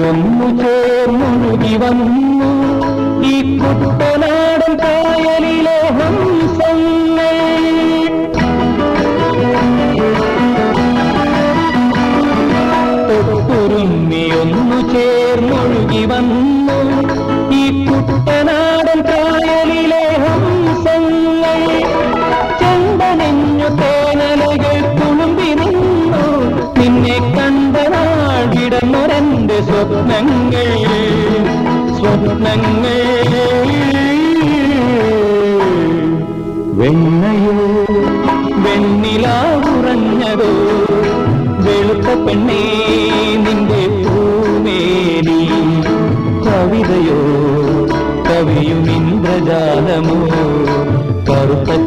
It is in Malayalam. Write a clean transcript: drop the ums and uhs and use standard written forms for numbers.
ഒന്നു ചേർന്നൊഴുകി വന്നു ഈ കുട്ടനാടൻ കായലിലെ ഹംസങ്ങൾ. തൊട്ടുരുമ്മി ഒന്നു ചേർന്നൊഴുകി വന്നു ഈ കുട്ടനാടൻ കായലിലെ ഹംസങ്ങൾ. ചെണ്ടനെഞ്ഞു തേനലകൾ തുളുമ്പി നിന്നു നിന്നെ കണ്ട നാൾ വിടന്നൊരെന്റെ സ്വപ്നങ്ങൾ സ്വപ്നങ്ങൾ. വെണ്ണയോ വെണ്ണിലാവുറഞ്ഞതോ വെളുത്ത പെണ്ണേ നിന്റെ പൂമേനി. കവിതയോ കവിയും ഇന്ദ്രജാലമോ